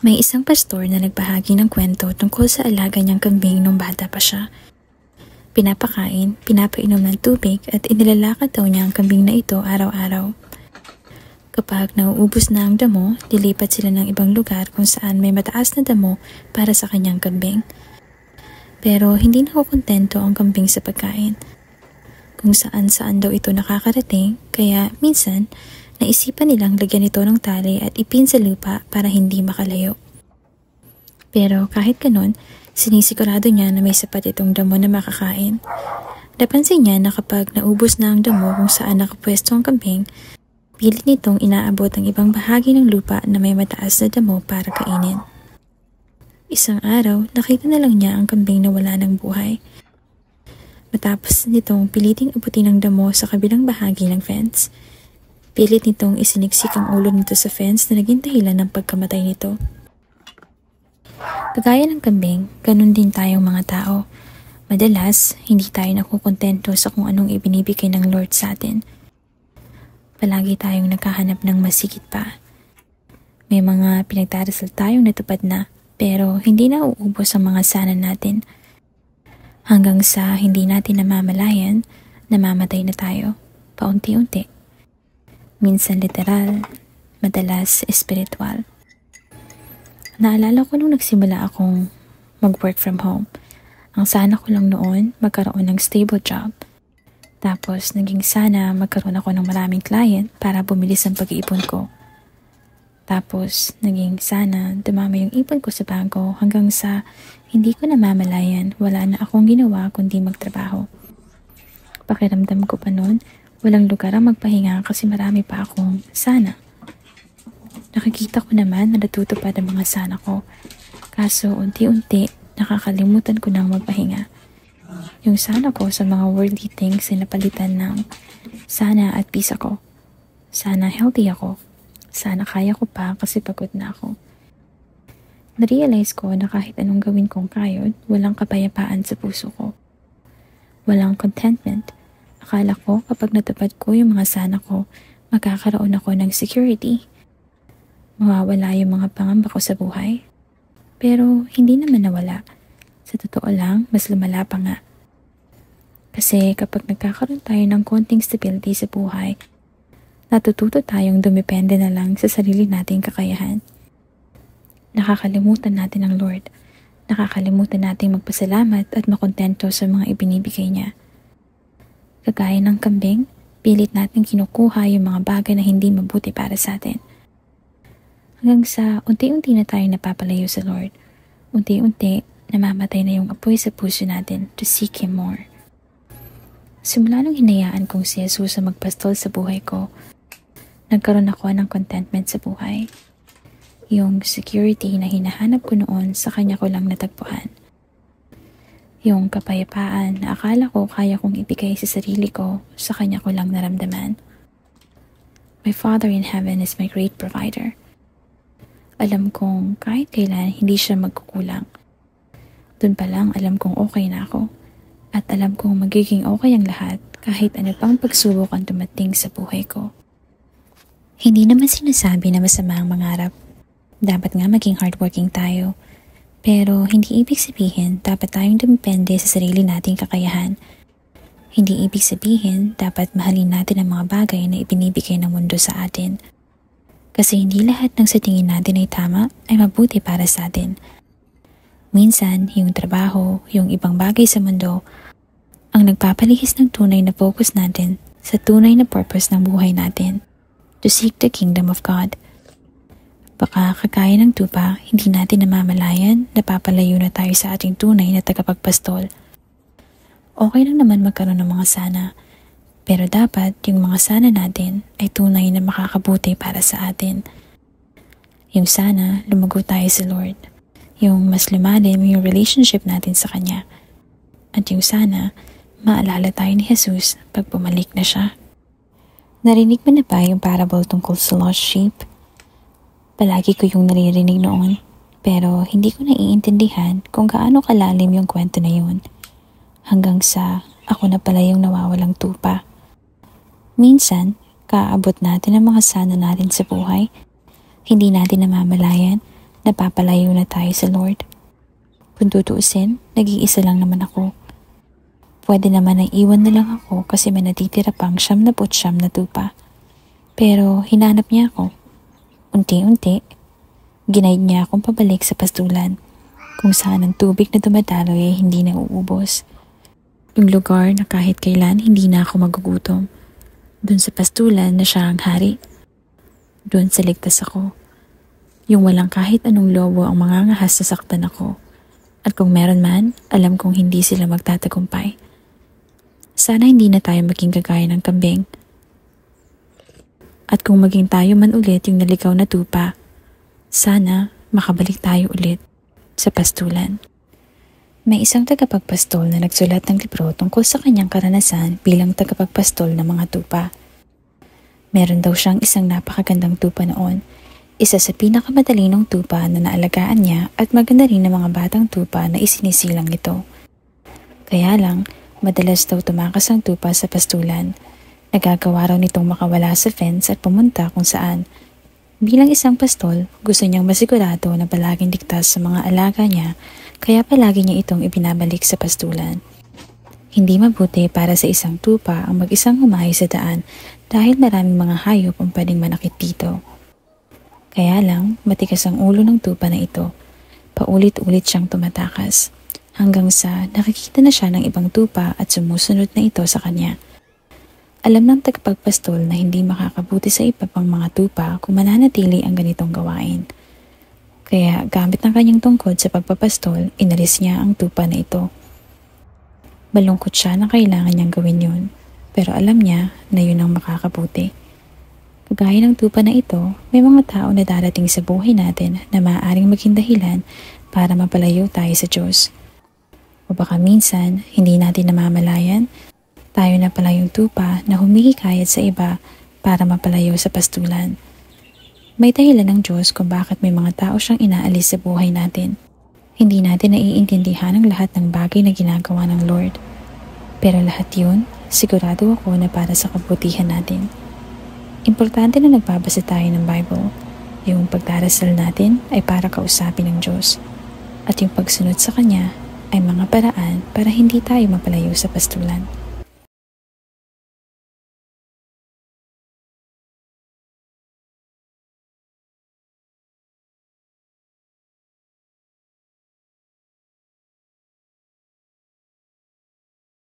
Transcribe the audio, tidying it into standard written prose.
May isang pastor na nagbahagi ng kwento tungkol sa alaga niyang kambing nung bata pa siya. Pinapakain, pinapainom ng tubig at inilalakad daw niya ang kambing na ito araw-araw. Kapag nauubos na ang damo, lilipat sila ng ibang lugar kung saan may mataas na damo para sa kanyang kambing. Pero hindi nakukontento ang kambing sa pagkain. Kung saan-saan daw ito nakakarating, kaya minsan naisipan nilang lagyan ito ng tali at ipin sa lupa para hindi makalayo. Pero kahit ganun, sinisigurado niya na may sapat itong damo na makakain. Napansin niya na kapag naubos na ang damo kung saan nakapwesto ang kambing, pilit nitong inaabot ang ibang bahagi ng lupa na may mataas na damo para kainin. Isang araw, nakita na lang niya ang kambing na wala ng buhay. Matapos nitong piliting abutin ang damo sa kabilang bahagi ng fence, pilit nitong isiniksik ang ulo nito sa fence na naging dahilan ng pagkamatay nito. Kagaya ng kambing, ganun din tayong mga tao. Madalas, hindi tayo nakukontento sa kung anong ibinibigay ng Lord sa atin. Palagi tayong naghahanap ng masigit pa. May mga pinagdarasal tayong natupad na, pero hindi na uubos ang mga sana natin. Hanggang sa hindi natin namamalayan, namamatay na tayo, paunti-unti. Minsan literal, madalas espiritual. Naalala ko nung nagsimula akong mag-work from home. Ang sana ko lang noon, magkaroon ng stable job. Tapos naging sana magkaroon ako ng maraming client para bumilis ang pag-iipon ko. Tapos naging sana dumami yung ipon ko sa bangko hanggang sa hindi ko namamalayan, wala na akong ginawa kundi magtrabaho. Pakiramdam ko pa noon, walang lugar ang magpahinga kasi marami pa akong sana. Nakikita ko naman na natutupad ang mga sana ko. Kaso unti-unti nakakalimutan ko nang magpahinga. Yung sana ko sa mga worldly things ay napalitan ng sana at peace ako. Sana healthy ako. Sana kaya ko pa kasi pagod na ako. Na-realize ko na kahit anong gawin kong kayod, walang kapayapaan sa puso ko. Walang contentment. Akala ko kapag natupad ko yung mga sana ko, magkakaroon ako ng security. Mawawala yung mga pangamba ko sa buhay. Pero hindi naman nawala. Sa totoo lang, mas lumala pa nga. Kasi kapag nagkakaroon tayo ng konting stability sa buhay, natututo tayong dumepende na lang sa sarili nating kakayahan. Nakakalimutan natin ang Lord. Nakakalimutan nating magpasalamat at makontento sa mga ibinibigay niya. Kagaya ng kambing, pilit natin kinukuha yung mga bagay na hindi mabuti para sa atin. Hanggang sa unti-unti na tayo napapalayo sa Lord. Unti-unti, namamatay na yung apoy sa puso natin to seek Him more. Simula nung hinayaan kong si Jesus ang magpastol sa buhay ko, nagkaroon ako ng contentment sa buhay. Yung security na hinahanap ko noon sa Kanya ko lang natagpuan. Yung kapayapaan na akala ko kaya kong ibigay sa sarili ko, sa Kanya ko lang naramdaman. My Father in Heaven is my great provider. Alam kong kahit kailan hindi siya magkukulang. Doon pa lang alam kong okay na ako. At alam kong magiging okay ang lahat kahit ano pang pagsubok ang dumating sa buhay ko. Hindi naman sinasabi na masama ang mangarap. Dapat nga maging hardworking tayo. Pero hindi ibig sabihin dapat tayong dumepende sa sarili nating kakayahan. Hindi ibig sabihin dapat mahalin natin ang mga bagay na ibinibigay ng mundo sa atin. Kasi hindi lahat ng sa tingin natin ay tama ay mabuti para sa atin. Minsan, yung trabaho, yung ibang bagay sa mundo, ang nagpapalihis ng tunay na focus natin sa tunay na purpose ng buhay natin. To seek the kingdom of God. Baka kagaya ng tupa, hindi natin namamalayan, napapalayo na tayo sa ating tunay na tagapagpastol. Okay lang naman magkaroon ng mga sana, pero dapat yung mga sana natin ay tunay na makakabuti para sa atin. Yung sana, lumago tayo sa Lord. Yung mas lumalim yung relationship natin sa Kanya. At yung sana, maalala tayo ni Jesus pag bumalik na siya. Narinig mo na ba yung parable tungkol sa lost sheep? Palagi ko yung naririnig noon, pero hindi ko naiintindihan kung gaano kalalim yung kwento na yun. Hanggang sa ako na pala yung nawawalang tupa. Minsan, kaabot natin ang mga sana natin sa buhay. Hindi natin namamalayan, napapalayo na tayo sa Lord. Kung tutuusin, nag-iisa lang naman ako. Pwede naman na iwan na lang ako kasi may natitira pang 99 na tupa. Pero hinanap niya ako. Unti-unti, ginaid niya akong pabalik sa pastulan, kung saan ang tubig na dumadaloy ay hindi na uubos. Yung lugar na kahit kailan hindi na ako magugutom. Doon sa pastulan na siya ang hari. Doon sa ligtas ako. Yung walang kahit anong lobo ang mangangahas sa saktan ako. At kung meron man, alam kong hindi sila magtatagumpay. Sana hindi na tayo maging kagaya ng kambing. At kung maging tayo man ulit yung naligaw na tupa, sana makabalik tayo ulit sa pastulan. May isang tagapagpastol na nagsulat ng libro tungkol sa kanyang karanasan bilang tagapagpastol ng mga tupa. Meron daw siyang isang napakagandang tupa noon, isa sa pinakamadalinong tupa na naalagaan niya at maganda rin ng mga batang tupa na isinisilang ito. Kaya lang, madalas daw tumakas ang tupa sa pastulan. Nagagawa raw nitong makawala sa fence at pumunta kung saan. Bilang isang pastol, gusto niyang masigurado na palaging ligtas sa mga alaga niya, kaya palagi niya itong ibinabalik sa pastulan. Hindi mabuti para sa isang tupa ang mag-isang humahay sa daan dahil maraming mga hayop ang pwedeng manakit dito. Kaya lang, matigas ang ulo ng tupa na ito. Paulit-ulit siyang tumatakas, hanggang sa nakikita na siya ng ibang tupa at sumusunod na ito sa kanya. Alam ng tagapagpastol na hindi makakabuti sa iba pang mga tupa kung mananatili ang ganitong gawain. Kaya gamit ng kanyang tungkod sa pagpapastol, inalis niya ang tupa na ito. Malungkot siya na kailangan niyang gawin yun, pero alam niya na yun ang makakabuti. Kagaya ng tupa na ito, may mga tao na darating sa buhay natin na maaaring maging dahilan para mapalayo tayo sa Diyos. O baka minsan, hindi natin namamalayan, tayo na pala yung tupa na humihikayat sa iba para mapalayo sa pastulan. May dahilan ng Diyos kung bakit may mga tao siyang inaalis sa buhay natin. Hindi natin naiintindihan ang lahat ng bagay na ginagawa ng Lord. Pero lahat yun, sigurado ako na para sa kabutihan natin. Importante na nagbabasa tayo ng Bible. Yung pagdarasal natin ay para kausapin ng Diyos. At yung pagsunod sa Kanya ay mga paraan para hindi tayo mapalayo sa pastulan.